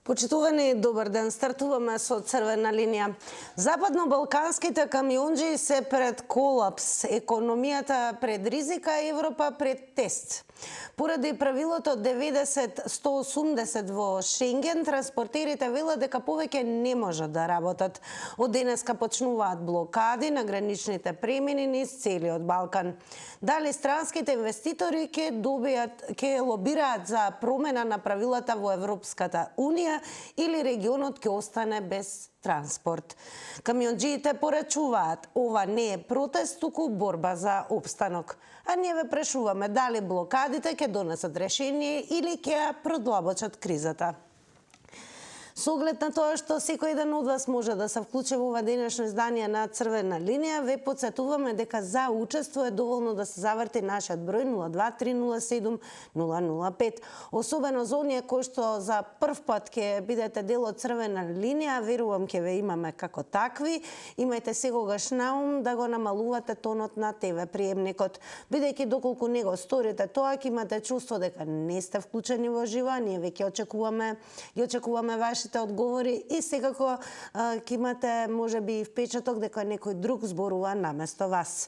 Почитувани, добар ден. Стартуваме со црвена линија. Западно-балканските камионџи се пред колапс. Економијата пред ризика, Европа пред тест. Поради правилото 90-180 во Шенген, транспортерите велат дека повеќе не можат да работат. Од денеска почнуваат блокади на граничните премини низ целиот Балкан. Дали странските инвеститори ќе лобираат за промена на правилата во Европската Унија или регионот ќе остане без транспорт? Камионџиите порачуваат, ова не е протест, туку борба за опстанок. А ние ве прашуваме дали блокадите ќе донесат решение или ќе ја продлабочат кризата. Со оглед на тоа што секој ден од вас може да се вклучи во ова денешно издание на Црвена линија, ве потсетуваме дека за учество е доволно да се заврти нашиот број 02307-005. Особено за оние кои што за прв пат ќе бидете дел од Црвена линија, верувам ќе ве имаме како такви. Имајте секогаш на ум да го намалувате тонот на ТВ приемникот, бидејќи доколку не го сторите тоа, ќе имате чувство дека не сте вклучени во живо, ние ве ќе очекуваме вашите одговори и секако ќе имате можеби и впечаток дека некој друг зборува наместо вас.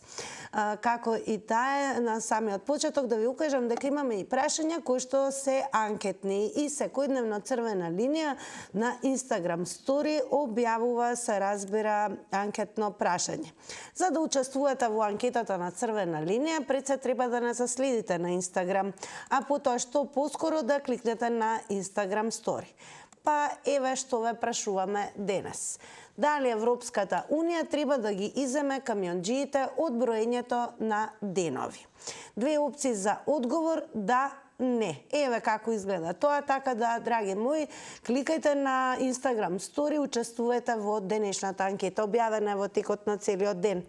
Како и таа на самиот почеток да ви укажам дека имаме и прашања кои што се анкетни и секојдневно Црвена линија на Instagram Story објавува, се разбира, анкетно прашање. За да учествувате во анкетата на Црвена линија, пред се треба да не следите на Instagram, а потоа што поскоро да кликнете на Instagram Story. Па еве што ве прашуваме денес. Дали Европската Унија треба да ги иземе камионџиите од броењето на денови? Две опции за одговор: да, не. Еве како изгледа тоа, така да, драги мои, кликајте на Instagram Story, учествувате во денешната анкета, објавена во текот на целиот ден.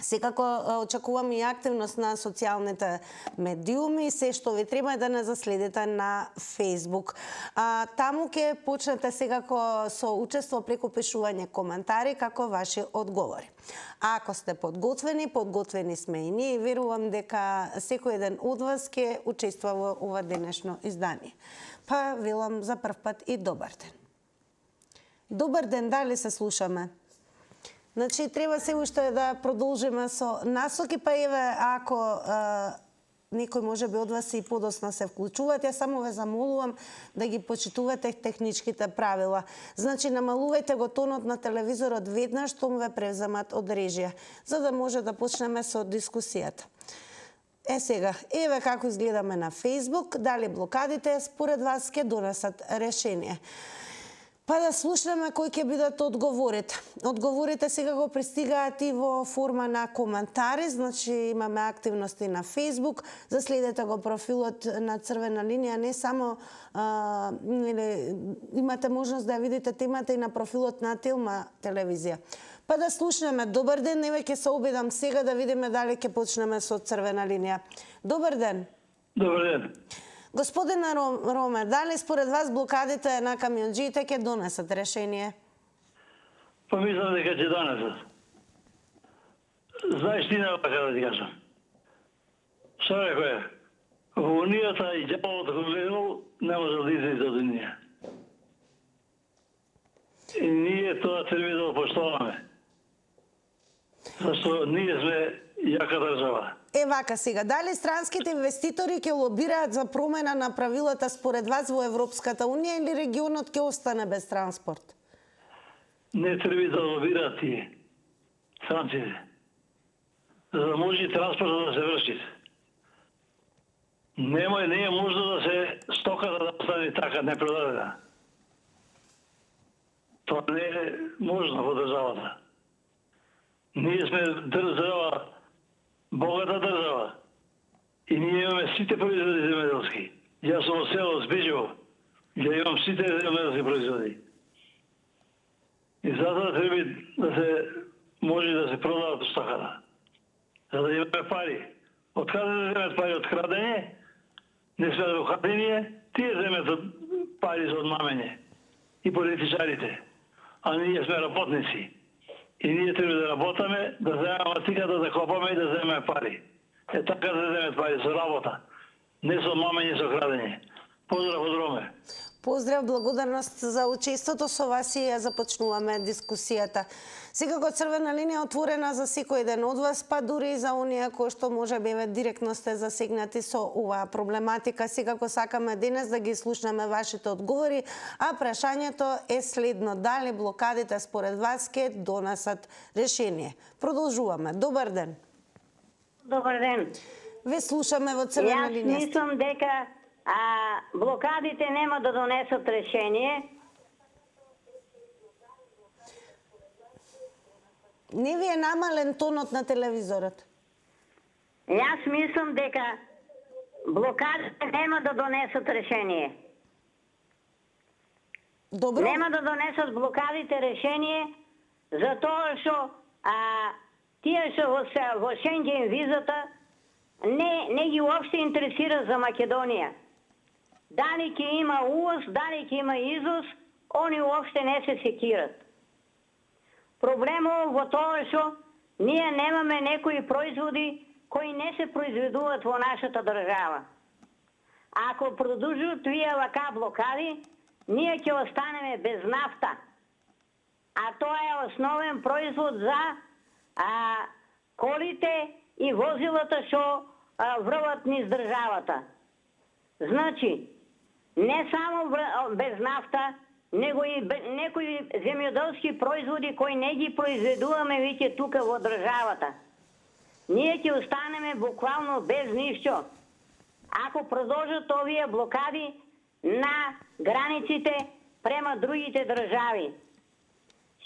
Секако очекувам и активност на социјалните медиуми, се што ви треба да не заследите на Facebook. Таму ќе почнете секако со учество преку пишување коментари како ваши одговори. А ако сте подготвени сме и ние, верувам дека секој еден од вас ќе учествува во ова денешно издание. Па велам за прв пат и добар ден. Добар ден, дали се слушаме? Значи, треба се уште да продолжиме со насоки, па еве, ако некој можеби од вас и подоцна се вклучуваат, ја само ве замолувам да ги почитувате техничките правила. Значи, намалувајте го тонот на телевизорот веднаш што ве превземат од режија, за да може да почнеме со дискусијата. Сега, еве како изгледаме на Facebook, дали блокадите според вас ќе донесат решение? Па да слушнеме кои ќе бидат одговорите. Одговорите сега го пристигаат и во форма на коментари, значи имаме активности на Facebook, заследете го профилот на Црвена линија, не само имате можност да видите темата и на профилот на Телма телевизија. Па да слушнеме. Добар ден, еве ќе се обидам сега да видиме дали ќе почнеме со Црвена линија. Добар ден. Добар ден. Господин Ромер, дали според вас блокадите на камионџиите ќе донесат решение? Па мислам дека ќе донесат. Знаеш ти така да ти кажам. Што рекоја? Во Унијата и ѓаволот кој гледал не може да излезе од Унија. И ние тоа треба да поштоваме. Зашто ние сме јака држава. Вака сега, дали странските инвеститори ќе лобираат за промена на правилата според вас во Европската Унија или регионот ќе остане без транспорт? Не треба да лобираат тие странците, за да може транспортот да се врши. Не е можно да се стоката да остане така непродадена. Тоа не е можно во државата. Ние сме држава, богата држава. И ние имаме сите производи земјоделски. Јас сум од село Збежево. Ја имам сите земјоделски производи. И затоа треба да се може да се продават стоката. За да имаме пари. Од каде да земат пари? Од крадење? Не сме до крадење, тие земат пари за одмамење. И политичарите. А ние сме работници. И ние треба да работаме, да земеме матиката, да копаме и да земеме пари. Така да земат пари со работа. Не со мамење, со крадење. Поздрав од Роме. Поздрав, благодарност за учеството. Со вас и ја започнуваме дискусијата. Секако црвена линија отворена за секој ден од вас, па дури и за оние кои што можеби директно сте засегнати со оваа проблематика. Секако сакаме денес да ги слушнеме вашите одговори, а прашањето е следно: дали блокадите според вас ќе донесат решение? Продолжуваме. Добар ден. Добар ден. Ве слушаме во црвена линија. Јас мислам дека блокадите нема да донесат решение. Не ви е намален тонот на телевизорот? Јас мислам дека блокадите нема да донесат решение. Добро. Нема да донесат блокадите решение, затоа што тие што во Шенген визата не ги уопште интересира за Македонија. Дали ќе има увоз, дали ќе има извоз, они уопште не се секират. Проблемот во тоа што ние немаме некои производи кои не се произведуваат во нашата држава. Ако продолжат тие вака блокади, ние ќе останеме без нафта. А тоа е основен производ за колите и возилата што врват низ државата. Значи, не само без нафта, него и некои земјоделски производи кои не ги произведуваме веќе тука во државата. Ние ќе останеме буквално без ништо. Ако продолжат овие блокади на границите према другите држави.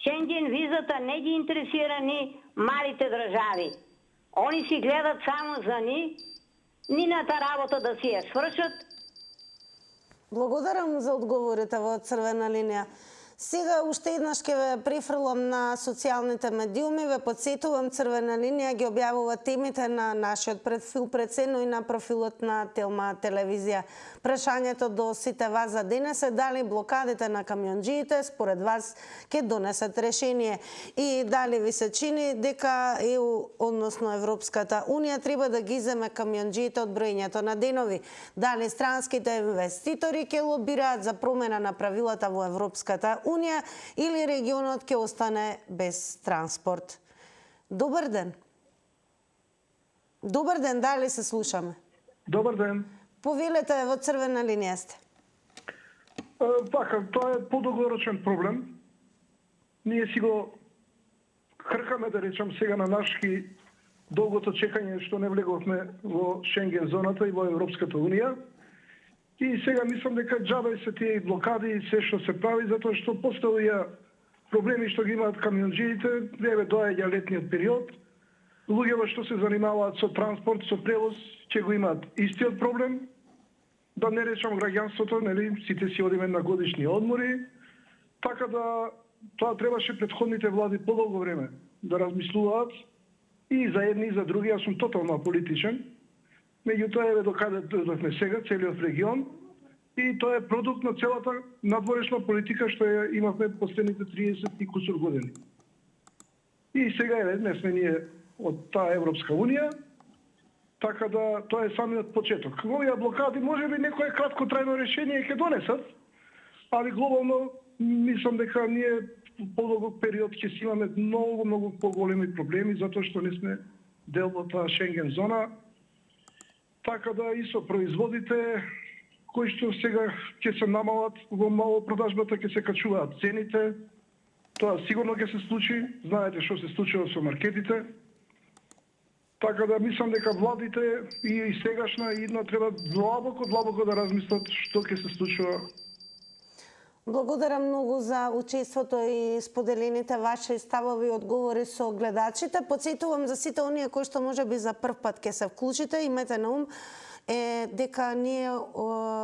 Шенген визата не ги интересира ни малите држави. Они си гледат само за нината работа да си ја свршат. Благодарам за одговорите во црвена линија. Сега уште еднаш ќе ве префрлам на социјалните медиуми, ве подсетувам, црвена линија ги објавува темите на нашиот профил, прецено и на профилот на Телма телевизија. Прашањето до сите вас за денес е: дали блокадите на камионџиите според вас ќе донесат решение и дали ви се чини дека ЕУ, односно Европската Унија, треба да ги земе камионџиите од броењето на денови? Дали странските инвеститори ќе лобираат за промена на правилата во Европската Унија или регионот ќе остане без транспорт? Добар ден. Добар ден, дали се слушаме? Добар ден. Повелете, во црвена линија сте. Така, тоа е подолгорочен проблем. Ние си го кркаме, да речам, сега на нашки долгото чекање што не влеговме во Шенген зоната и во Европската Унија. И сега мислам дека џабе се тие блокади и се што се прави, затоа што постојат проблеми што ги имаат камионџиите, еве доаѓа летниот период. Луѓето што се занимаваат со транспорт, со превоз, ќе го имаат истиот проблем. Да не речам граѓанството, нели, сите си одиме на годишни одмори, така да тоа требаше претходните влади подолго време да размислуваат и за едни и за други. Јас сум тотално аполитичен. Меѓутоа, еве докаде дојдовме сега, целиот регион, и тоа е продукт на целата надворешна политика што ја имавме последните 30 и кусур години. И сега еве не сме ние од таа Европска Унија, така да тоа е самиот почеток. Овие блокади можеби некое краткотрајно решение ќе донесат, али глобално мислам дека ние подолгок период ќе си имаме многу поголеми проблеми затоа што не сме дел од таа Шенген зона. Така да и со производите кои што сега ќе се намалат во малопродажбата, ќе се качуваат цените. Тоа сигурно ќе се случи. Знаете што се случува со маркетите. Така да мислам дека владите и сегашна и идна треба длабоко да размислат што ќе се случува. Благодарам многу за учеството и споделените ваши ставови и одговори со гледачите. Подсетувам за сите оние кои што можеби за прв пат ќе се вклучите, имате на ум дека ние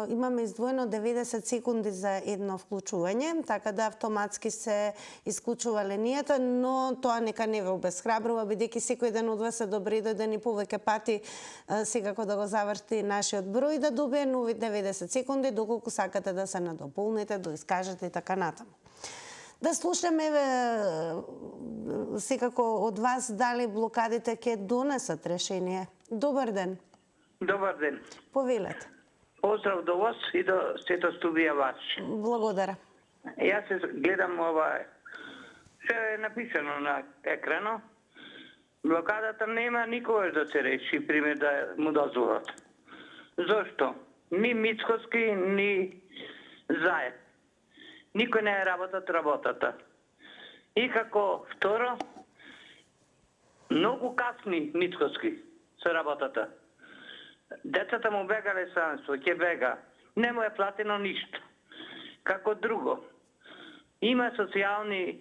имаме издвоено 90 секунди за едно вклучување, така да автоматски се исклучува линијата, но тоа нека не ве обесхрабрува, бидејќи секој ден од вас е добре дојден и повеќе пати секако да го заврши нашиот број, да добие нови 90 секунди, доколку сакате да се надополните, да искажете и така натаму. Да слушаме секако од вас дали блокадите ќе донесат решение. Добар ден. Добар ден. Повелете. Поздрав до вас и до сето студија ваш. Благодарам. Јас се гледам ова што е написано на екрано. Блокадата нема никогаш да се реши, пример да му дозволат. Зошто? Ни Мицкоски, ни Заед. Никој не работат работата. И како второ, многу касни Мицкоски со работата. Децата му бегале санство, ќе бега. Не му е платено ништо. Како друго, има социјални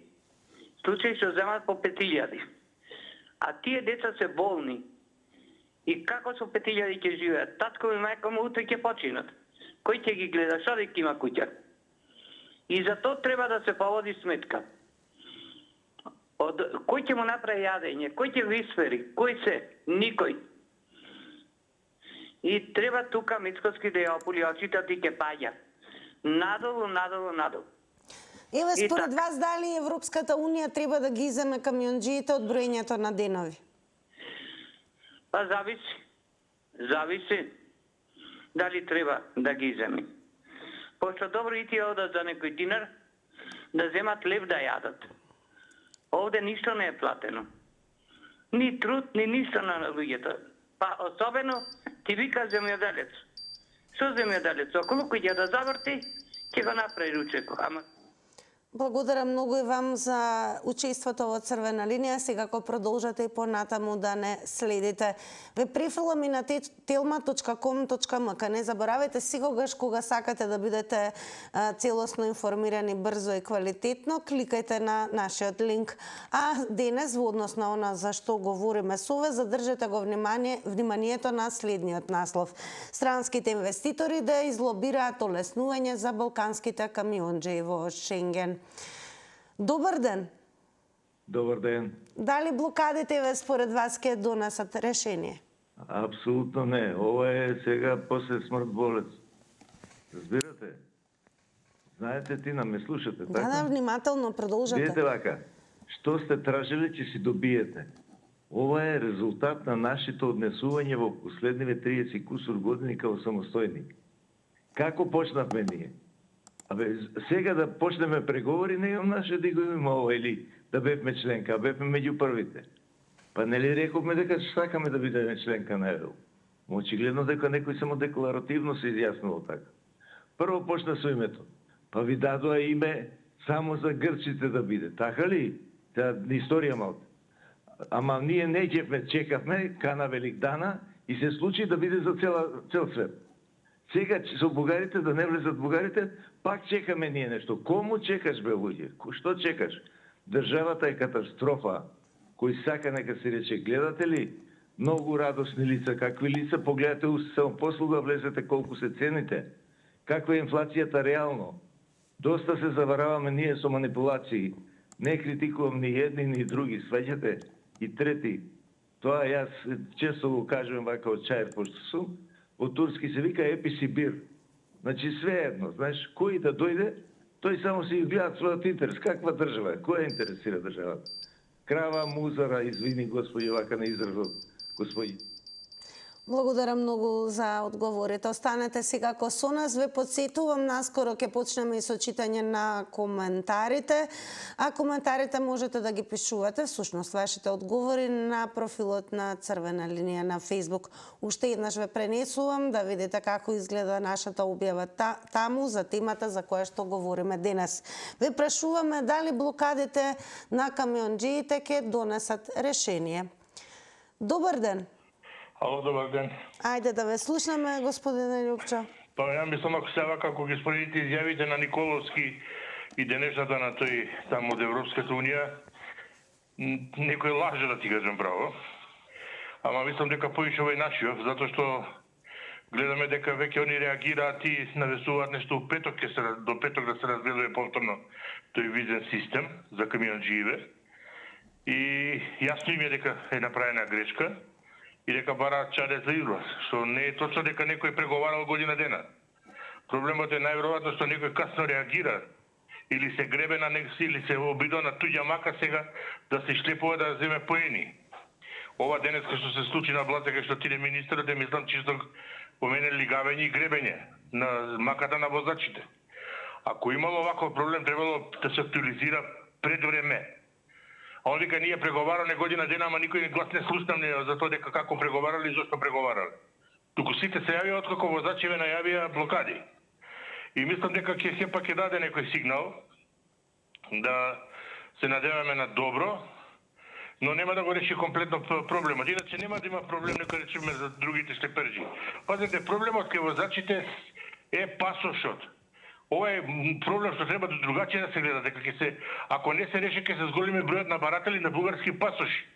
случаи што земат по 5.000. А тие деца се болни. И како со 5.000 ќе живеат? Татко и мајка му утре ќе починат. Кој ќе ги гледа? Што дека има куќа? И за тоа треба да се поводи сметка. Кој ќе му направи јадење? Кој ќе го исфери? Кој се? Никој. И треба тука Мицкоски да ја опули очите и ќе паѓа. Надолу, надолу, надолу. Еве, според вас, дали Европската Унија треба да ги иземе камионџиите од броењето на денови? Па зависи. Зависи дали треба да ги иземи. Пошто добро и тие одат за некој динар, да земат лев да јадат. Овде ништо не е платено. Ни труд, ни ништо на луѓето. Па особено ти вика земјоделец. Што земјоделец? Околу кој ќе да заврти, ќе го направи ручеко. Ама Благодарам многу и вам за учеството во Црвена линија. Секако продолжате и понатаму да не следите. Ве префилам и на telma.com.mk. Не заборавајте секогаш кога сакате да бидете целосно информирани, брзо и квалитетно, кликајте на нашиот линк. А денес, во однос на она за што говориме со ве, задржете го вниманието на следниот наслов. Странските инвеститори да излобираат олеснување за балканските камионџи во Шенген. Добар ден. Добар ден. Дали блокадите ве според вас ќе донесат решение? Апсолутно не. Ова е сега после смрт болец. Разбирате? Знаете, ти ме слушате, така? Да, внимателно продолжате. Видите вака, што сте тражили, ќе си добиете. Ова е резултат на нашите однесување во последниве 30 кусур години као самостојник. Како почнавме ние? Сега да почнеме преговори, не имам наше да го имаме ова или да бевме членка, а бевме меѓу првите. Па нели рековме дека сакаме да бидеме членка на ЕУ? Очигледно дека некој само декларативно се изјаснувал така. Прво почна со името, па ви дадоа име само за грците да биде. Така ли? Таа историја малку. Ама ние не чекавме Кана Великдана и се случи да биде за цел свет. Сега со бугарите да не влезат бугарите, пак чекаме ние нешто. Кому чекаш, бе, луѓе? Што чекаш? Државата е катастрофа. Кој сака нека се рече, гледате ли многу радосни лица, какви лица, погледате у самопослуга, влезете колку се цените. Каква е инфлацијата реално? Доста се завараваме ние со манипулации. Не критикувам ни едни ни други, сваќате? И трети. Тоа јас често го кажувам вака од Чаир, пошто сум. Од турски се вика еписибир. Значи све едно, знаеш, кој да дојде, тој само си гледа својот интерес. Каква држава е? Која интересира државата? Крава, музара, извини господи, вака на изразот, господи. Благодарам многу за одговорите. Останете секако со нас. Ве подсетувам, наскоро ќе почнеме и со читање на коментарите. А коментарите можете да ги пишувате, всушност вашите одговори, на профилот на Црвена линија на Facebook. Уште еднаш ве пренесувам да видите како изгледа нашата објава таму за темата за која што говориме денес. Ве прашуваме дали блокадите на камионџиите ќе донесат решение. Добар ден. Ало, добар ден. Ајде да ве слушнеме, господине Љупчо. Па ја мислам, ако сега како ги споредите изјавите на Николовски и денешната на тој таму од Европската Унија, некој лаже, да ти кажем право. Ама мислам дека поише овој нашиот, затоа што гледаме дека веќе они реагираат и навесуваат нешто до петок да се разгледува повторно тој визен систем за камионџиите. И јасно им е дека е направена грешка и дека бараат чаде за излаз, што не е точно дека некој преговарал година дена. Проблемот е најверојатно што некој касно реагира или се гребе на или се обидува на туѓа мака сега да се шлепува да земе поени. Ова денеска што се случи на Блатека што тиде министерот, мислам чисто помене лигавење и гребење на маката на возачите. Ако имало оваков проблем, требало да се актуализира пред време. А он вика, ние преговарале година дена, ама никој не глас не слушнаме за тоа дека како преговарале и зашто преговарале. Туку сите се јавија откако возачеве најавија блокади. И мислам дека ХЕП ќе даде некој сигнал да се надеваме на добро, но нема да го реши комплетно проблемот. Иначе нема да има проблем, некој речеме за другите шлеперџи. Пазете, проблемот кај возачите е пасошот. Ова е проблем што треба другаче да се гледа, дека ќе се, ако не се реши, ќе се зголеми бројот на баратели на бугарски пасоши.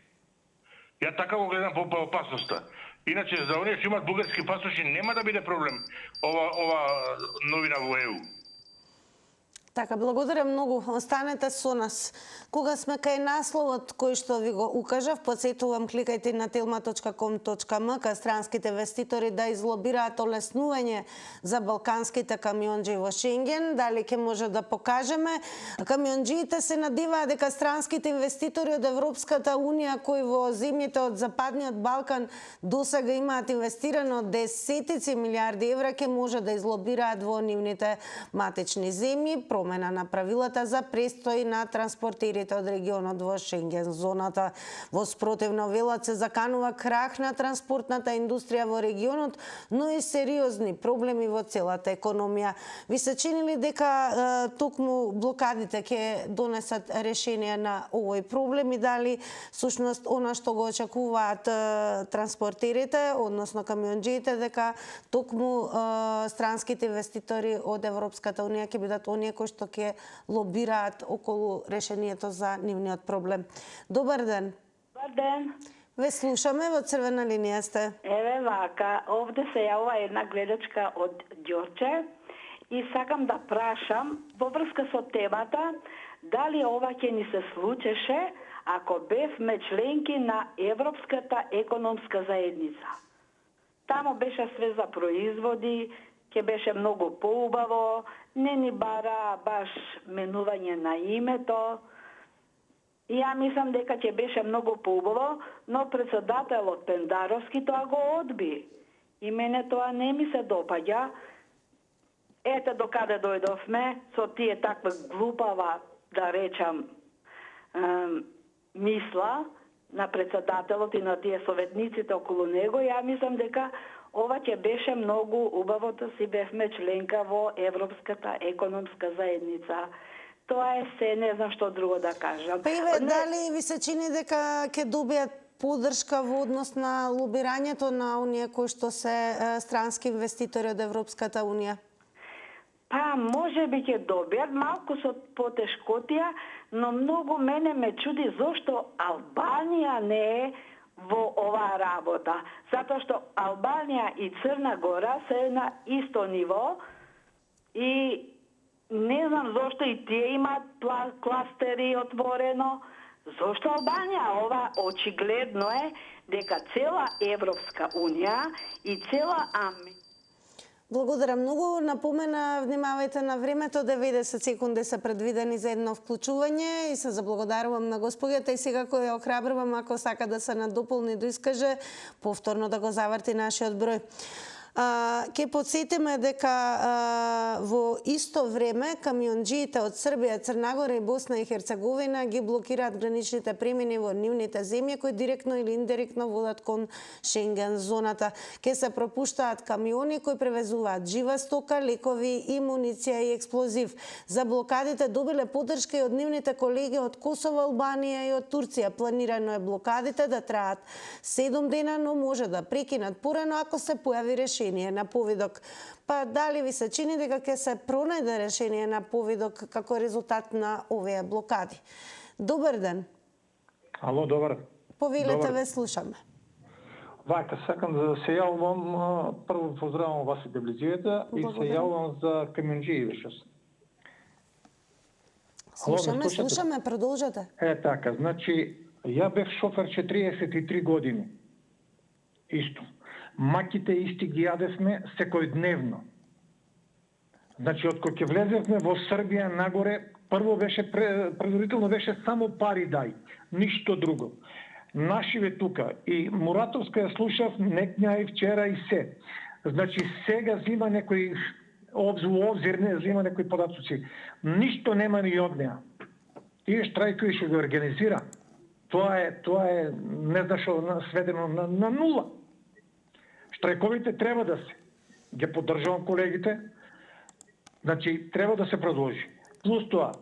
Ја така го гледам по опасноста. Иначе за оние што имат бугарски пасоши нема да биде проблем ова новина во ЕУ. Така, благодарам многу. Останете со нас. Кога сме кај насловот кој што ви го укажав, подсетувам, кликајте на telma.com.mk странските инвеститори да излобираат олеснување за балканските камионџи во Шенген. Дали ќе може да покажеме? Камионџиите се надеваат дека странските инвеститори од Европската Унија кои во земјите од Западниот Балкан досега имаат инвестирано десетици милиарди евра ќе може да излобираат во нивните матични земји промена на правилата за престој на транспортерите од регионот во Шенген зоната. Во спротивно велат се заканува крах на транспортната индустрија во регионот, но и сериозни проблеми во целата економија. Ви се чини ли дека токму блокадите ќе донесат решение на овој проблем и дали всушност она што го очекуваат транспортерите, односно камионџиите, дека токму странските инвеститори од Европската Унија ќе бидат оние кои што ќе лобираат околу решението за нивниот проблем. Добар ден. Добар ден. Ве слушаме, во црвена линија сте. Еве вака, овде се јавува една гледачка од Ѓорче и сакам да прашам во врска со темата дали ова ќе ни се случеше ако бевме членки на Европската економска заедница. Тамо беше све за производи, ќе беше многу поубаво, не ни бара баш менување на името. И ја мислам дека ќе беше многу поубаво, но председателот Пендаровски тоа го одби. И мене тоа не ми се допаѓа. Ете докаде дојдовме со тие таква глупава, да речам, мисла на председателот и на тие советниците околу него. Ја мислам дека ова ќе беше многу убаво да си бевме членка во Европската економска заедница. Тоа е се, не знам што друго да кажам. Па Иве, дали ви се чини дека ќе добијат поддршка во однос на лобирањето на оние кои што се странски инвеститори од Европската Унија? Па, може би ќе добијат малку со потешкотија, но многу мене ме чуди зошто Албанија не е во оваа работа. Затоа што Албанија и Црна Гора се на исто ниво и не знам зошто и тие имаат кластери отворено. Зошто Албанија? Ова очигледно е дека цела Европска Унија и цела Благодарам многу. Напомена, внимавајте на времето, 90 секунди се предвидени за едно вклучување и се заблагодарувам на господјата и сега кој ја охрабрувам ако сака да се надополни да искаже, повторно да го заврти нашиот број. Ке подсетиме дека во исто време камионџиите од Србија, Црна Гора и Босна и Херцеговина ги блокираат граничните премини во нивните земји кои директно или индиректно водат кон Шенген зоната. Ке се пропуштаат камиони кои превезуваат жива стока, лекови и муниција и експлозив. За блокадите добиле поддршка и од нивните колеги од Косово, Албанија и од Турција. Планирано е блокадите да траат 7 дена, но може да прекинат порано ако се појави решение на повидок. Па дали ви се чини дека ќе се пронајде решение на повидок како резултат на овие блокади? Добар ден. Ало, добар. Повелете, ве слушаме. Вака, сакам да се јавувам, прво поздравам вас и деблизијата и се јавувам за камионџии вешас. Слушаме, продолжете. Така, значи, ја бев шофер 43 години. Исто. Маките исти ги јадевме секојдневно. Значи, од кога ќе влезевме во Србија нагоре, прво беше, предварително беше само пари дај, ништо друго. Нашиве тука, и Муратовска ја слушав некња и вчера и се. Значи сега зима некој обзир, не зима некои податоци. Ништо нема ни од неа. Тие штрајкови што ги организира, тоа е не знам што сведено на нула. Штрајковите треба да се. Ги поддржувам колегите. Значи треба да се продолжи. Плюс тоа,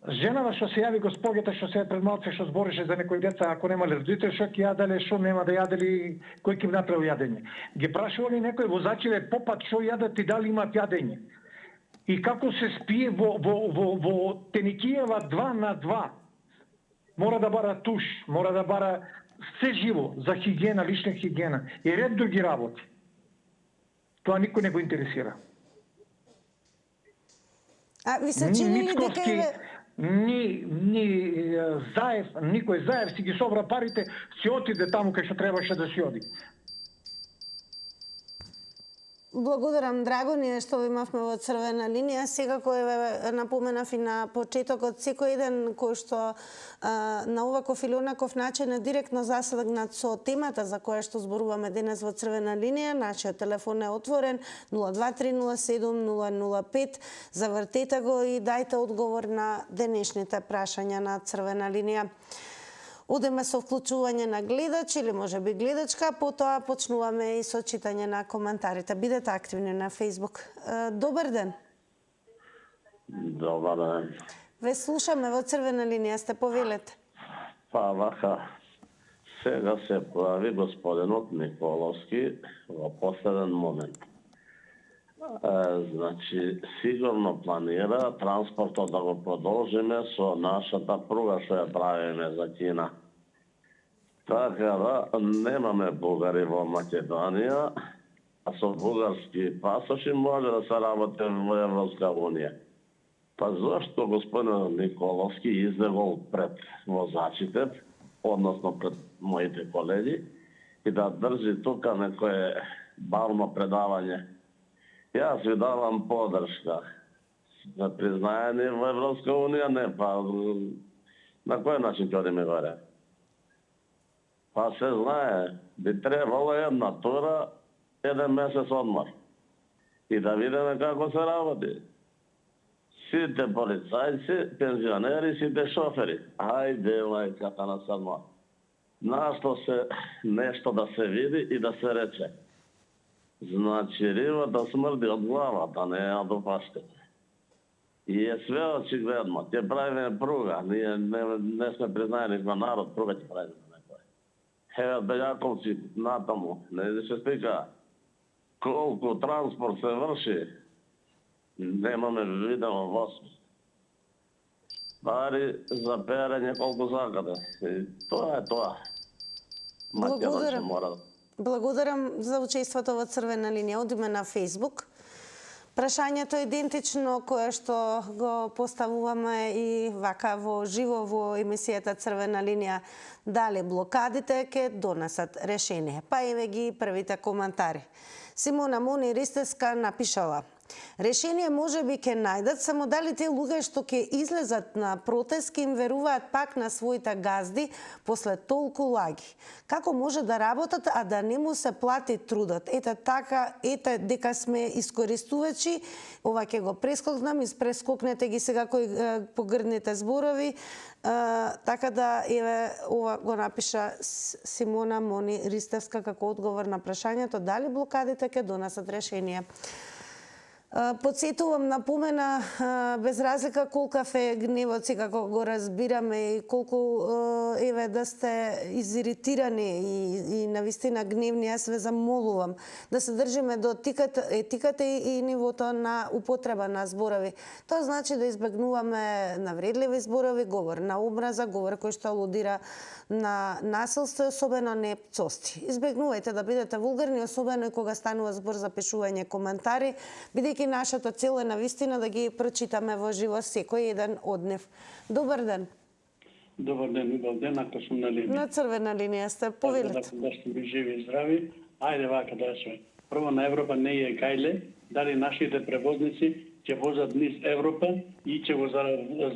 женава што се јави госпогата што се пред малце што зборише за некои деца ако немале родители што ќе јаделе, што нема да јадели, кој ќе им направи јадење. Ги прашували некои возачите по пат што јадат и дали имат јадење. И како се спие во Теникиева 2 на 2. Мора да бара туш, мора да бара се живо за хигиена, лична хигиена и ред други работи. Тоа никој не го интересира. А ви се чини ли дека ни Заев, никој Заев си ги собра парите, си отиде таму кај што требаше да си оди. Благодарам, драго ни е што ви имавме во црвена линија. Секако е напоменав и на почетокот, секој ден кој што на оваков или онаков начин е директно засегнат со темата за која што зборуваме денес во црвена линија. Нашиот телефон е отворен 02307 005. Завртете го и дајте одговор на денешните прашања на црвена линија. Одеме со вклучување на гледач или може би гледачка, потоа почнуваме и со читање на коментарите. Бидете активни на Facebook. Добар ден. Добар ден. Ве слушаме во црвена линија, сте повелете. Па вака, сега се појави господинот Николовски во последен момент. Значи, сигурно планира транспортот да го продолжиме со нашата пруга што ја правиме за Кина. Така да, немаме бугари во Македонија, а со бугарски пасоши може да се работи во Европска Унија. Па зашто господин Николовски изнегол пред возачите, односно пред моите колеги, и да држи тука некое бавно предавање? Јас ви давам поддршка. За признајане во Европска Унија, не, па на кој начин ќе одиме горе? Па се знае, би требало една тура, 1 месец одмор. И да видиме како се работи. Сите полицајци, пензионери, сите шофери. Ајде, мајката на садмо. Нашто се нешто да се види и да се рече. Значи, ривата смрди од главата, не е од опашката. И е све очигледно. Ќе правиме пруга. Ние не сме признаени за народ, пруга ќе правиме на некој. Еве Белјаковци натаму, не се стика. Колку транспорт се врши, немаме видено воз. Пари за перење колку закаде. И тоа е тоа. Благодарам. Благодарам за учеството во црвена линија. Одиме на Facebook. Прашањето е идентично кое што го поставуваме и вака во живо во емисијата Црвена линија. Дали блокадите ќе донесат решение? Па еве ги првите коментари. Симона Мони Ристеска напишала: решение може би ќе најдат, само дали те луѓе што ќе излезат на протест ќе им веруваат пак на своите газди после толку лаги. Како може да работат, а да не му се плати трудот? Ете така, ете дека сме искористувачи, ова ќе го прескокнам, испрескокнете ги сега кои погрдните зборови, така да еве ова го напиша Симона Мони Ристевска како одговор на прашањето дали блокадите ќе донесат решение. Подсетувам, напомена, без разлика колкав е гневот си, како го разбираме и колку еве да сте изиритирани и навистина гневни, јас ве замолувам да се држиме до етиката и нивото на употреба на зборови. Тоа значи да избегнуваме навредливи зборови, говор на омраза, говор кој што алудира на насилство, особено не пцости. Избегнувајте да бидете вулгарни, особено и кога станува збор за пишување коментари, бидејќи нашата цел е навистина да ги прочитаме во живо секој еден од нив. Добар ден. Добар ден, убав ден, ако сум на линија. На црвена линија сте, повелете. Да сте ми живи и здрави. Ајде вака да речеме. Прво на Европа не е гајле, дали нашите превозници ќе возат низ Европа и ќе го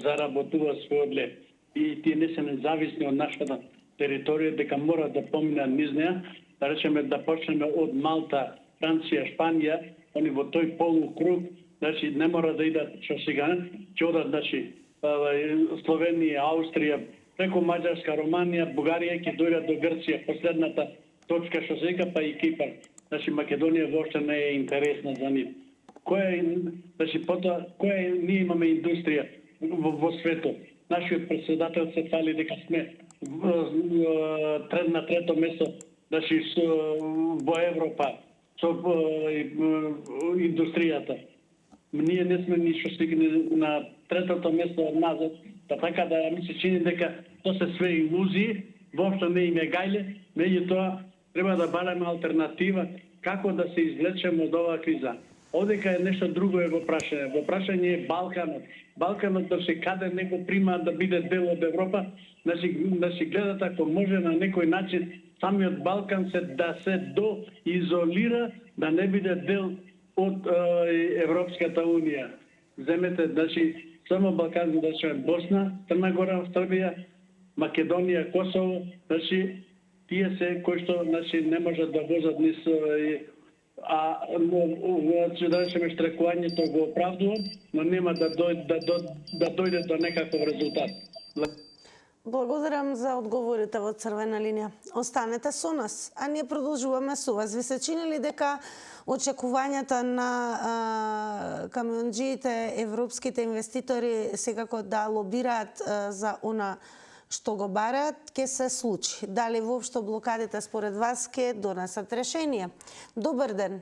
заработуваат својот лев. И тие не се независни од нашата територија, дека мора да поминат низ неа, да речеме да почнеме од Малта Франција, Шпанија, они во тој полукруг, значи не мора да идат што сега, ќе одат, значи Словенија, Австрија, преку Маđарска, Романија, Бугарија, ќе дојдат до Грција, последната точка што сега, па и Кипар. Значи Македонија воопшто не е интересна за нив. Значи потоа ние имаме индустрија во светот. Нашиот претседател се фали дека сме на трето место, значи во Европа со индустријата. Ние не сме ништо стигнали на третото место назад, така да ми се чини дека тоа се све илузии, воопшто не им е гајле, меѓутоа треба да бараме алтернатива како да се извлечеме од оваа криза. Одека е нешто друго е во прашање. Во прашање е Балканот. Балканот да се каде него прима да биде дел од Европа, значи гледат ако може на некој начин самиот Балкан да се доизолира, да не биде дел од Европската унија. Земете, значи, само Балкан, значи Босна, Црна Гора, Србија, Македонија, Косово, значи тие се кои што значи не можат да возат низ да речеме штрекувањето го оправдувам, но нема да дојде до некаков резултат. Благодарам за одговорите во црвена линија. Останете со нас, а ние продолжуваме со вас. Ви се чини ли дека очекувањата на камионџиите, европските инвеститори секако да лобираат за она што го бараат, ќе се случи? Дали воопшто блокадите според вас ќе донесат решение? Добар ден.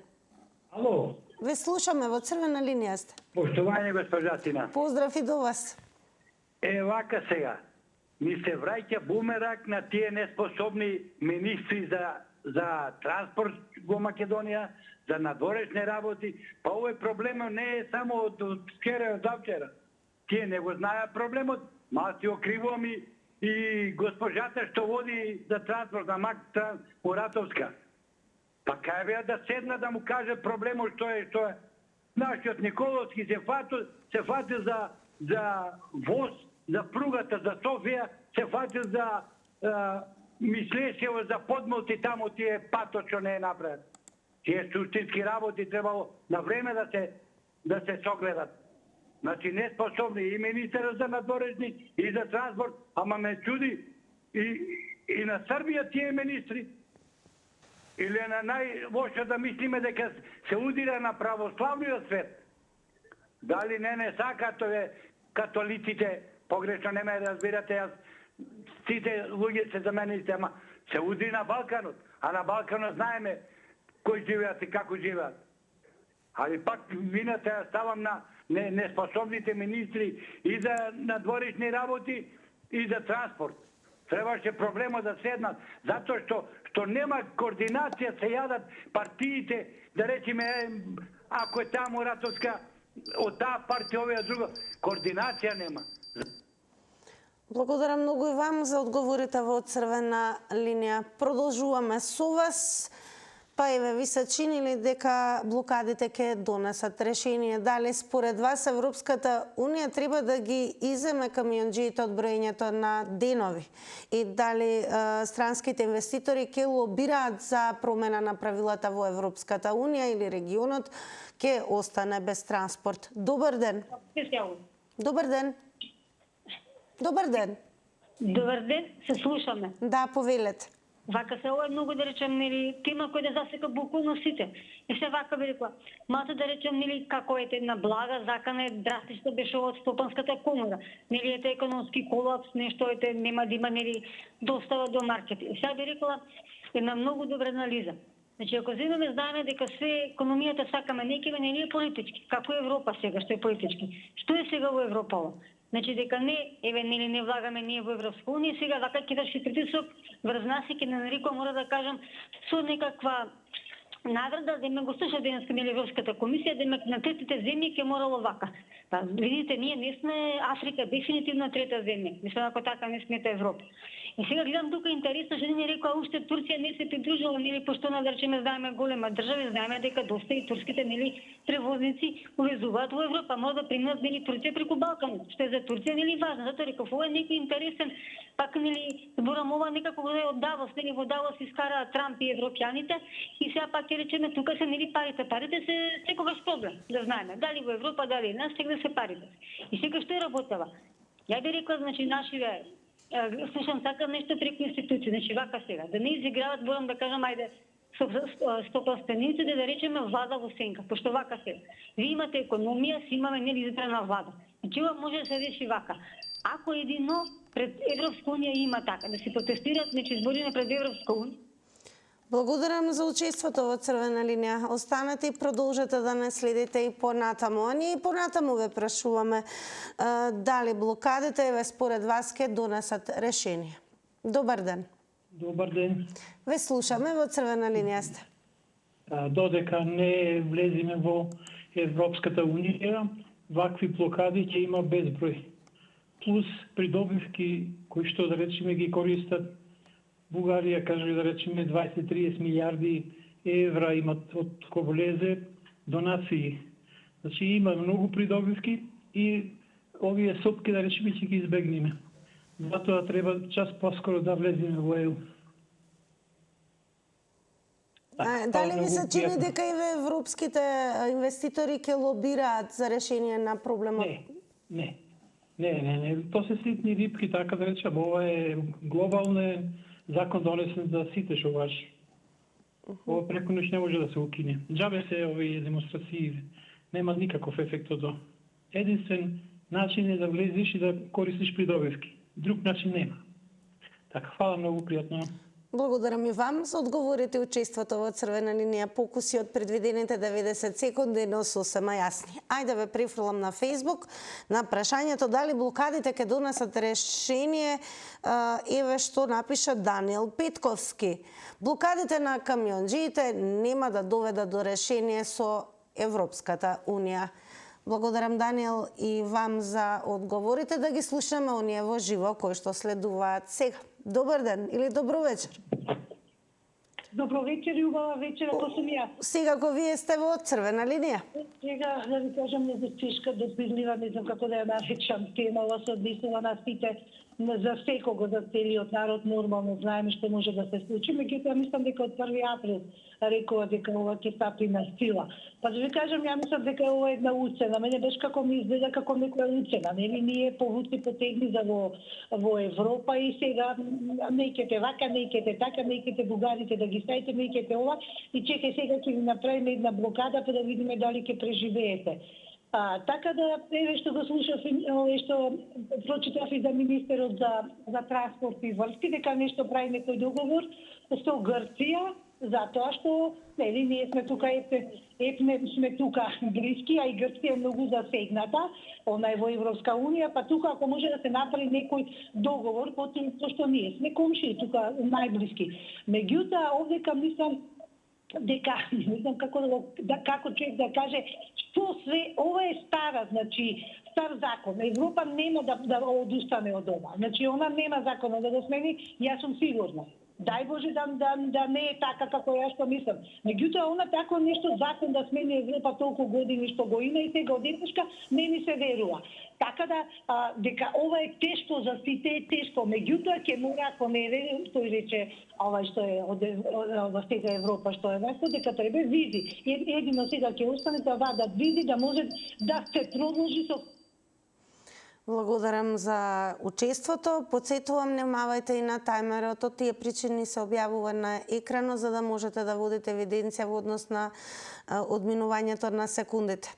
Ало. Ве слушаме, во црвена линија сте. Поштовање, госпожа Тина. Поздрав и до вас. Вака сега. Ми се враќа бумеранг на тие неспособни министри за транспорт во Македонија, за надворешни работи. Па овој проблемот не е само од вчера, од завчера. Тие не го знаеа проблемот, ма си окривувам и госпожата што води за транспорт на Мак Муратовска. Па кај беа да седна да му каже проблемот што е. Нашиот Николовски се фати за воз, за пругата за Софија, се фати за мислеше за подмолти таму тие патот што не е направен. Тие суштински работи требало на време да се согледат. Значи неспособни и министерот за надворешни и за транспорт, ама ме чуди и на Србија тие министри. Или на најлошо да мислиме дека се удира на православниот свет. Дали не сакат католиците, погрешно не ме разбирате, јас сите луѓе се за мене исти, ама се удри на Балканот, а на Балканот знаеме кои живеат и како живеат. Али пак вината ја ставам на неспособните министри и за надворешни работи и за транспорт. Требаше проблемот да седнат, затоа што нема координација, се јадат партиите, да речеме, ако е таму Ратовска, од таа партија, овие друга, координација нема. Благодарам многу и вам за одговорите во црвена линија. Продолжуваме со вас. Па еве, ви се чинили дека блокадите ќе донесат решение. Дали според вас Европската унија треба да ги иземе камионџиите од броењето на денови? И дали странските инвеститори ќе лобираат за промена на правилата во Европската унија или регионот ќе остане без транспорт? Добар ден. Добар ден. Добар ден. Добар ден, се слушаме. Да, повелете. Вака се ова е многу, да речем, тема која да засека буквално сите. И се вака би рекла, малку да речем, како ете една блага закана драстично беше од Стопанската комора. Ете економски колапс, нешто ете нема да има достава до маркети. Сега би рекла една многу добра анализа. Значи, ако земеме, знаеме дека све економијата сакаме некива, не е политички. Како е Европа сега, што е политички? Што е сега во Европа ова? Значи дека не влагаме ние во Европска унија, сега вака ќе врши притисок врз нас и ќе не нарекувам, мора да кажам, со некаква награда, да го слуша денеска Европската комисија, да на третите земји ќе морало вака. Видите, ние не сме Африка, дефинитивно трета земја. Мислам, ако така не смета Европа. И сега гледам тука интересно, што ни рекоа уште Турција не се придружила, нели, пошто да речеме знаеме голема држава, знаеме дека доста и турските, нели, превозници увезуваат во Европа, може да преминат, нели, Турција преку Балкан, што е за Турција, нели, важно. Затоа реков, ова е некој интересен, пак, нели, зборам ова некако од Давос, нели, во Давос искара Трамп и европјаните, и сега пак ќе речеме тука се, нели, парите. Парите се секогаш проблем, да знаеме, дали во Европа, дали нас, сега се парите. И сега што е работава? Ја би рекла, значи, нашиве, слушам сакам нешто преку институции, значи вака сега, да не изиграват, борам да кажам, ајде, стопанствениците, да речеме влада во сенка, пошто вака сега. Ви имате економија, си имаме нели избрана влада. Значи ова може да се реши вака. Ако едино пред Европска унија има така, да се протестираат, значи избориме пред Европска унија. Благодарам за учеството во Црвена линија. Останете и продолжете да не следите и понатаму. А ние и понатаму ве прашуваме дали блокадите еве според вас ќе донесат решение. Добар ден. Добар ден. Ве слушаме, во Црвена линија сте. Додека не влеземе во Европската унија, вакви блокади ќе има безброј. Плюс придобивки кои што да речеме ги користат Бугарија, кажа да речеме 20-30 милиарди евра имат од кога влезе донации. Значи има многу придобивки и овие сопки да речеме ќе ги избегнеме. Затоа треба час поскоро да влеземе во ЕУ. Дали ви се чини дека и европските инвеститори ќе лобираат за решение на проблемот? Не. Тоа се ситни рибки, така да речем. Ова е глобален закон донесен за сите што важи. Ова преку ноќ не може да се укине. Џабе се овие демонстрации. Нема никаков ефект од тоа. Единствен начин е да влезеш и да користиш придобивки. Друг начин нема. Така, фала многу, пријатно. Благодарам и вам за одговорите и учеството во Црвена линија. Покуси од предвидените 90 секунди, но сосема јасни. Ајде ве префрлам на Facebook на прашањето дали блокадите ќе донесат решение. Еве што напиша Даниел Петковски. Блокадите на камионџиите нема да доведат до решение со Европската унија. Благодарам, Даниел, и вам за одговорите. Да ги слушаме оние во живо кои што следуваат сега. Добар ден или добро вечер. Добро вечер и убава вечер, ако сум јас. Сега ако вие сте во Црвена линија. Сега, да ви кажам, многу тешка, допирлива, не знам како да ја наречам, темава се однесува на сите, за секого, за целиот народ, нормално знаеме што може да се случи. Меѓутоа, мислам дека од 1 април рекува дека ова ќе стапи на сила. Па да ви кажам, ја мислам дека ова е една уцена. Мене беше како ми изгледа како некоја уцена. Нели ние повуци потегни за во Европа и сега неќете вака, неќете така, неќете бугарите да ги ставите, неќете ова и чекај сега ќе ви направиме една блокада па да видиме дали ќе преживеете. Така да, еве што го слушав, што прочитав и за министерот за транспорт и врски, дека нешто прави некој договор со Грција, затоа што нели ние сме тука сме тука блиски, а и Грција е многу засегната, она е во Европска унија, па тука ако може да се направи некој договор, пошто ние сме комшии тука најблиски. Меѓутоа овдека мислам дека не знам како човек да каже што све ова е стара, значи стар закон. Европа нема да одустане од ова. Значи она нема закон да го смени, јас сум сигурна. Дај Боже да не е така како јас што мислам. Меѓутоа она тако нешто закон да смени Европа толку години што го има и сега одеднашка не ми се верува. Така да дека ова е тешко за сите, е тешко. Меѓутоа ќе мора, ако не е, тој рече ова што е од сега Европа што е вако, дека треба визи. Едино сега ќе остане да вадат визи да може да се продолжи со. Благодарам за учеството. Подсетувам, немавајте и на тајмерот. Тие причини се објавува на екранот за да можете да водите евиденција во однос на одминувањето на секундите.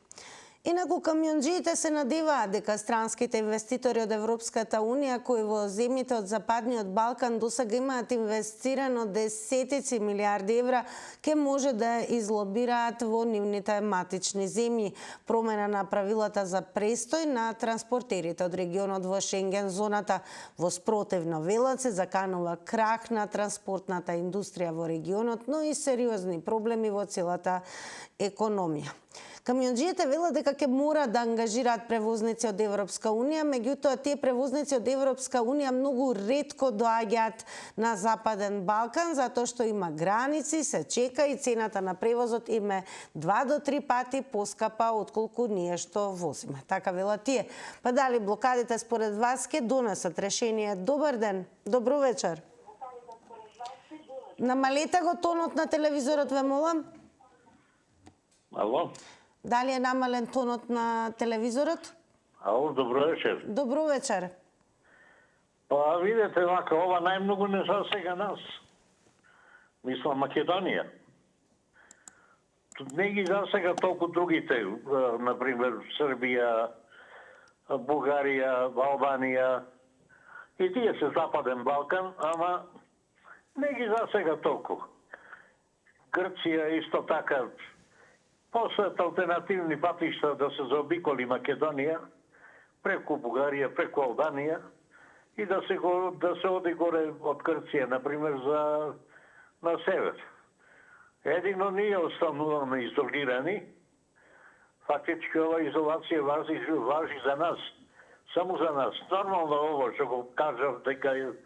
Инаку камионџиите се надеваат дека странските инвеститори од Европската унија кои во земјите од Западниот Балкан досега имаат инвестирано десетици милиарди евра ќе може да излобираат во нивните матични земји промена на правилата за престој на транспортерите од регионот во Шенген зоната. Во спротив на велот се заканува крах на транспортната индустрија во регионот, но и сериозни проблеми во целата економија. Камионџиите велат дека ќе мора да ангажираат превозници од Европска унија, меѓутоа тие превозници од Европска унија многу ретко доаѓаат на Западен Балкан, затоа што има граници, се чека и цената на превозот им е 2 до 3 пати поскапа отколку ние што возиме. Така велат тие. Па дали блокадите според вас ќе донесат решение? Добар ден, добро вечер. Намалете го тонот на телевизорот, ве молам. Ало? Дали е намален тонот на телевизорот? Ало, добро вечер. Добро вечер. Па видете, вака, ова најмногу не засега нас. Мислам Македонија. Не ги засега толку другите, например Србија, Бугарија, Албанија и тие се Западен Балкан, ама не ги засега толку. Грција исто така. Посет алтернативни патишта да се заобиколи Македонија, преку Бугарија, преку Албанија и да се оди горе од Грција, например, на север. Едино ние остануваме изолирани. Фактички ова изолација важи за нас. Само за нас. Нормално ово што го кажав дека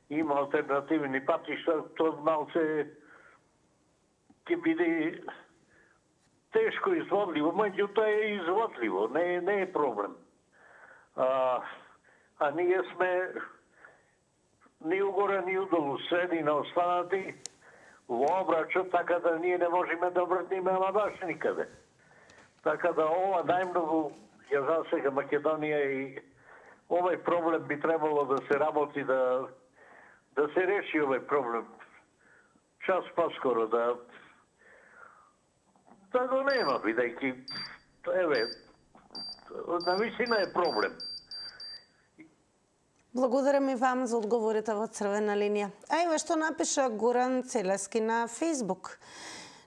има алтернативни патишта, тоа малце ќе биде тешко изводливо, меѓутоа е изводливо, не е проблем. А ние сме ни угоре, ни удолу, средина останати во обрачот, така да ние не можеме да вртиме ама баш никаде. Така да ова најмногу ја засега Македонија и овој проблем би требало да се работи, да се реши овој проблем. Час поскоро да го нема, бидејќи навистина е проблем. Благодарам и вам за одговорите во црвена линија. А ева што напиша Горан Целески на Фейсбук.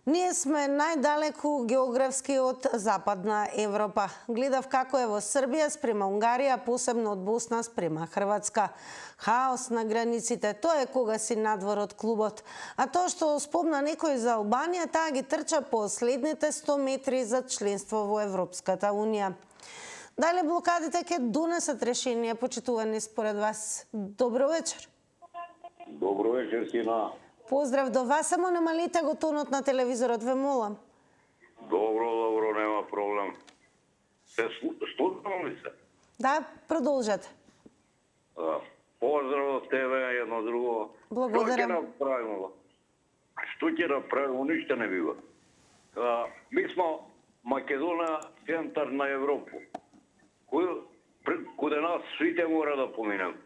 Ние сме најдалеку географски од Западна Европа. Гледав како е во Србија спрема Унгарија, посебно од Босна спрема Хрватска. Хаос на границите, тоа е кога си надвор од клубот. А тоа што спомна некој за Албанија, таа ги трча последните 100 метри за членство во Европската унија. Дали блокадите ќе донесат решение, почитувани според вас? Добро вечер. Добро вечер, Сина. Поздрав до вас, само намалите го тонот на телевизорот, ве молам. Добро, нема проблем. Се слушам ли се? Да, продолжете. Поздрав од тебе, едно друго. Благодарам. Што ќе направимо? Што ќе направимо? Ништо не бива. Ми сме Македонија, центар на Европа. Каде нас свите мора да поминем.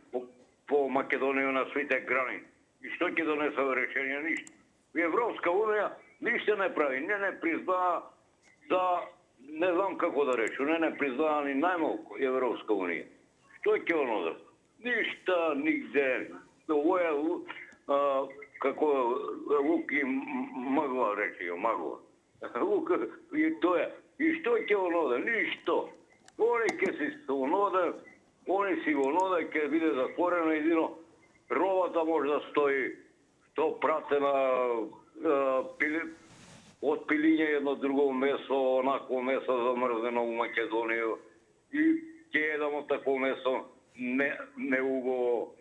По Македонија на свите грани. И што ќе донесува решение? Ништо. Европска унија ништо не прави. Не признава не знам како да речу, не признава ни најмалку Европска унија. Што ќе онода? Ништа, нигде. Ово е како лук и магла, рече, магла. Лук и тоа. И што ќе онода? Ништо. Они ќе си онода, они си онода, ќе биде затворено едино. Робата може да стои 100 пратена од пилиње едно друго месо, онакво месо замрзнено у Македонија. И ќе едемо такво месо не убаво,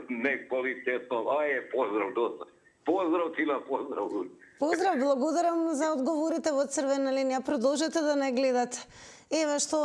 не квалитетно. Поздрав доста. Поздрав ти на поздрав. Поздрав, благодарам за одговорите во црвена линија. Продолжете да не гледате. Еве што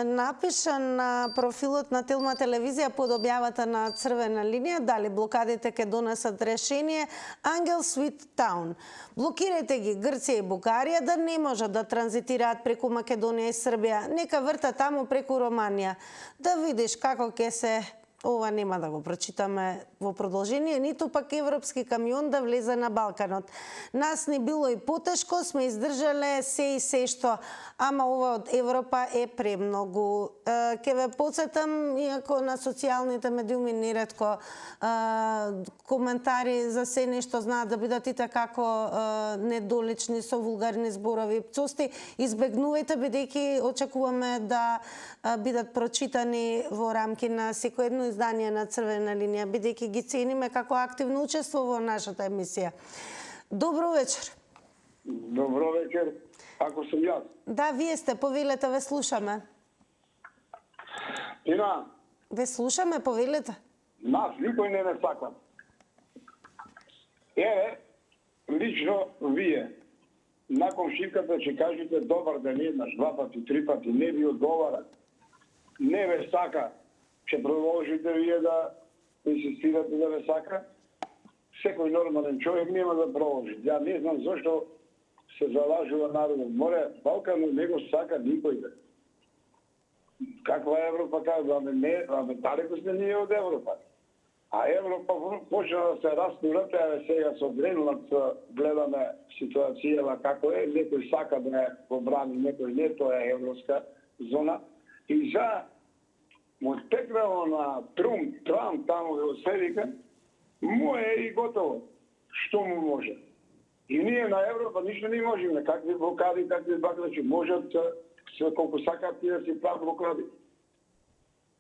напиша на профилот на Телма телевизија под објавата на црвена линија, дали блокадите ќе донесат решение. Ангел Свит Таун. Блокирајте ги Грција и Бугарија да не можат да транзитираат преку Македонија и Србија. Нека врта таму преку Романија. Да видиш како ќе се... Ова нема да го прочитаме во продолжение, ниту пак европски камион да влезе на Балканот. Нас не било и потешко, сме издржале се и се што, ама ова од Европа е премногу. Ке ве подсетам, иако на социјалните медиуми неретко коментари за се нешто знаат да бидат и како недолични со вулгарни зборови. Цости, избегнувајте, бидејќи очекуваме да бидат прочитани во рамки на секој едно издание на Црвена линија, бидејќи ги цениме како активно учество во нашата емисија. Добро вечер. Добро вечер. Ако сум јас. Да, вие сте, повелете, ве слушаме. Тина, ве слушаме, повелете. Нас никој не сака. Лично вие, након шипката ќе кажете добар ден еднаш, 2 пати, 3 пати, не ви одговара, не ве сака, ќе продолжите вие да инсистирате да ве сака, секој нормален човек нема да продолжи. Ја не знам зашто се залажува народот. Море, Балканот не го сака никој. Каква Европа кажа, аме далеко сме ние од Европа. А Европа почна да се растурат, сега со Гренланд гледаме ситуацијава како е, некој сака да ја побрани, некој не, тоа е европска зона. И за му текнало на Трамп таму во Седика, му е и готово. Што му може? И ние на Европа ништо не можеме. Какви блокади, какви баклачи, можат колку сакат да си прават блокади.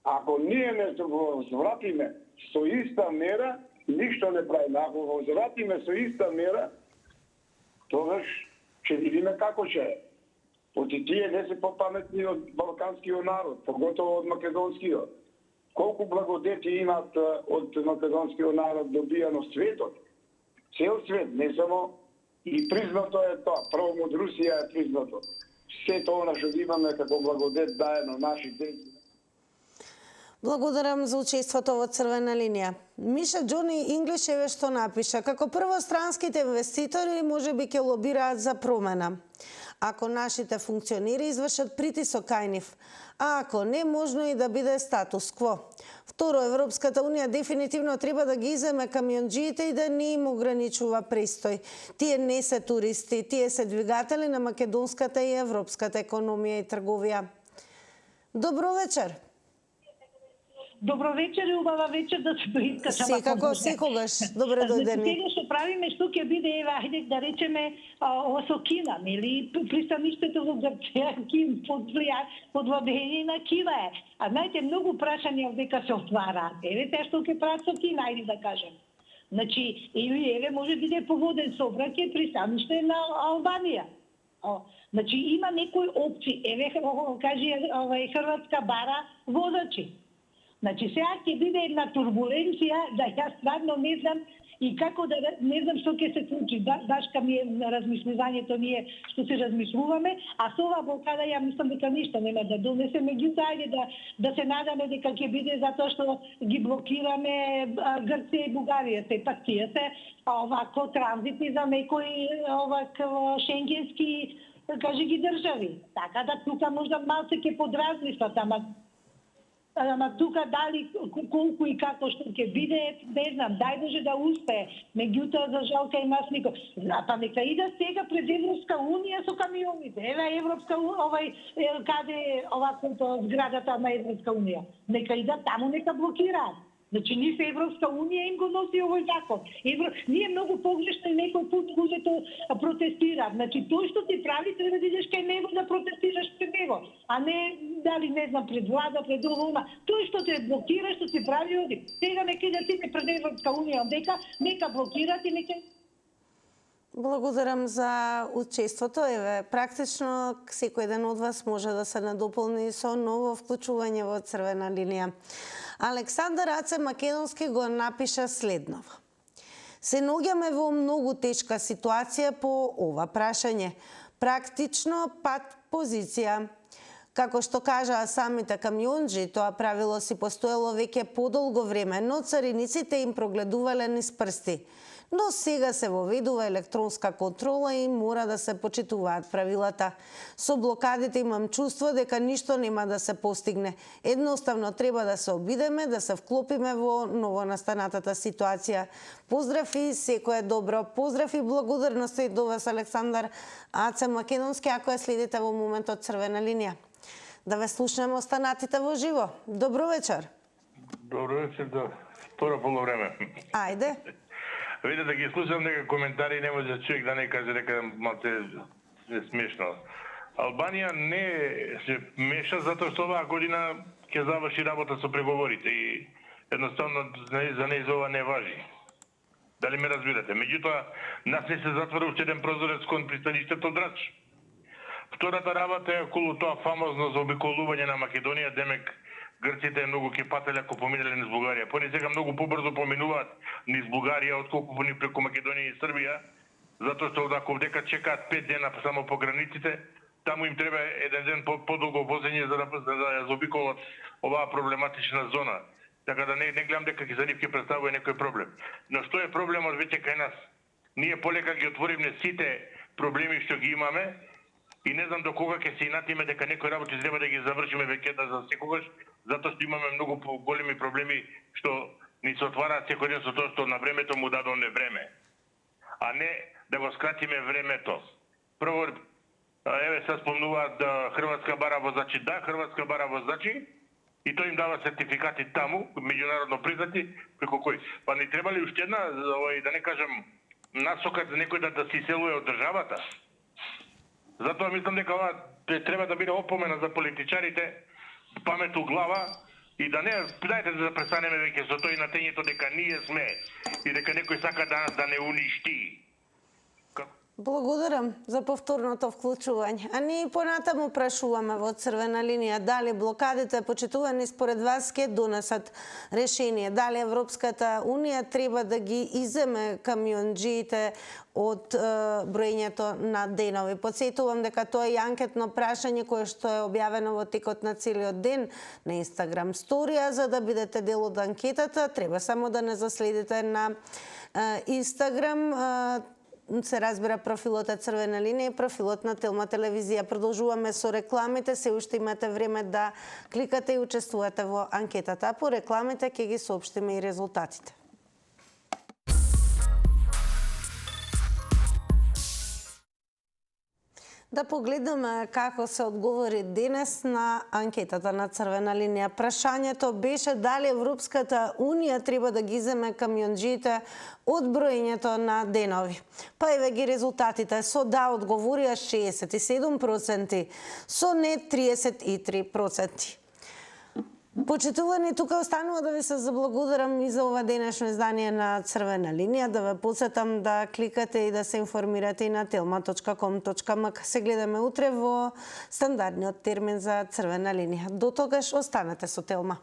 Ако ние не се возвратиме со иста мера, ништо не правиме. Ако го возвратиме со иста мера, тогаш ќе видиме како ќе е. Оти тие не се попаметни од балканскиот народ, поготово од македонскиот. Колку благодети имат од македонскиот народ добијано светот. Цел свет, не само и признато е тоа. Прво од Русија е признато. Се тоа што имаме како благодет дае на наши деца. Благодарам за учеството во Црвена линија. Миша Џони Инглиш еве што напиша. Како прво, странските инвеститори можеби ќе лобираат за промена. Ако нашите функционери извршат притисок кај нив, а ако не, можно и да биде статус кво. Второ, Европската унија дефинитивно треба да ги иземе камионџиите и да не им ограничува престој. Тие не се туристи, тие се двигатели на македонската и европската економија и трговија. Добро вечер. Добро вечер и убава вечер да се прискачам. Секако, секогаш. Добре дојдени. Сега што правиме, што ќе биде, еве, ајде да речеме, со Кина, нели, пристаништето во Грција, под владење на Кина е. А знаете, многу прашања дека се отвараат. Еве, те што ќе прават со Кина, ајде да кажем. Значи, или еве, може да биде поводен сообраќај пристаниште на Албанија. Значи, има некои опции. Еве, каже, Хрватска бара водачи. Значи, сега ќе биде една турбуленција, да јас стварно не знам и како да, не знам што ќе се случи. Башка ми е на размислувањето ние што се размислуваме, а со ова блокада ја мислам дека ништо нема да донесе, меѓутоа ајде да се надаме дека ќе биде затоа што ги блокираме Грција и Бугарија, сепак тие се овако транзити за некои овако шенгенски, кажи ги држави. Така да тука можда малце ќе подразмислат, ама тука дали колку и како што ќе биде, не знам, дај Боже да успее. Меѓутоа за жал кај нас никој. Па нека иде сега пред Европска унија со камионите. Еве Европска каде овако зградата на Европска унија. Нека идат таму, нека блокираат. Значи, нив Европска унија им го носи овој закон. Ние многу погрешно некој пут луѓето протестираат. Значи, тој што ти прави, треба да идеш кај него да протестираш пред него. А не, дали, не знам, пред влада, пред ова. Тој што те блокира, што ти прави, оди. Сега нека идат сите пред Европска унија, нека блокират и нека... Благодарам за учеството. Еве, практично секој ден од вас може да се надополни со ново вклучување во Црвена линија. Александар Аце Македонски го напиша следново. Се наоѓаме во многу тешка ситуација по ова прашање. Практично пат позиција. Како што кажаа самите камионџи, тоа правило си постоело веќе подолго време, но цариниците им прогледувале низ прсти. Но сега се воведува електронска контрола и мора да се почитуваат правилата. Со блокадите имам чувство дека ништо нема да се постигне. Едноставно треба да се обидеме, да се вклопиме во новонастанатата ситуација. Поздрав и секое добро. Поздрав и благодарности до вас, Александар Аце Македонски, ако ја следите во моментот Црвена линија. Да ве слушнеме останатите во живо. Добро вечер. Добро вечер, до второ полувреме. Ајде. Видите, да ги слушам нека коментари, не може човек да не каже дека малце е смешно. Албанија не се меша затоа што оваа година ќе заврши работа со преговорите и едноставно за неј ова не важи. Дали ме разбирате? Меѓутоа, нас не се затвора уште еден прозорец кон пристаништето Драч. Втората работа е околу тоа фамозно заобиколување на Македонија, демек грците многу ќе пателя ако поминале низ Бугарија. Пони сега многу побрзо поминуваат низ Бугарија отколку ни преку Македонија и Србија, затоа што ако дека чекаат 5 дена само по границите, таму им треба еден ден подолго возење за да заобиколат оваа проблематична зона. Така да не гледам дека за нив ќе представува некој проблем. Но што е проблемот веќе кај нас? Ние полека ги отвориме сите проблеми што ги имаме и не знам до кога ќе се инатиме дека некои работи треба да ги завршиме веќе за секогаш, затоа што имаме многу големи проблеми што ни се отвараат секој ден со тоа што на времето му дадоне време. А не да го скратиме времето. Прво, еве се спомнуваат Хрватска бара возачи. Да, Хрватска бара возачи и тој им дава сертификати таму, меѓународно признати, преку кој. Па ни треба ли уште една, да не кажам, насока за некој да се иселува од државата? Затоа мислам дека ова треба да биде опомена за политичарите, памет у глава и да не, дајте да престанеме веќе со тој натењето дека ние сме и дека некој сака да не уништи. Благодарам за повторното вклучување. А ние понатаму прашуваме во Црвена линија дали блокадите почитувани според вас ќе донесат решение, дали Европската Унија треба да ги иземе камионџиите од броењето на денови. Подсетувам дека тоа е анкетно прашање кое што е објавено во текот на целиот ден на Инстаграм сторија. За да бидете дел од анкетата, треба само да не заследите на Инстаграм. Се разбира профилот е Црвена линија и профилот на Телма телевизија. Продолжуваме со рекламите, се уште имате време да кликате и учествувате во анкетата. А по рекламите ќе ги соопштиме и резултатите. Да погледнеме како се одговори денес на анкетата на Црвена линија. Прашањето беше дали Европската Унија треба да ги земе камионџиите од броењето на денови. Па еве ги резултатите. Со да одговорија 67%, со не 33%. Почитувани, тука останува да ви се заблагодарам и за ова денешно издание на Црвена линија, да ве потсетам да кликате и да се информирате и на telma.com.mk. Се гледаме утре во стандардниот термин за Црвена линија. До тогаш останете со Телма.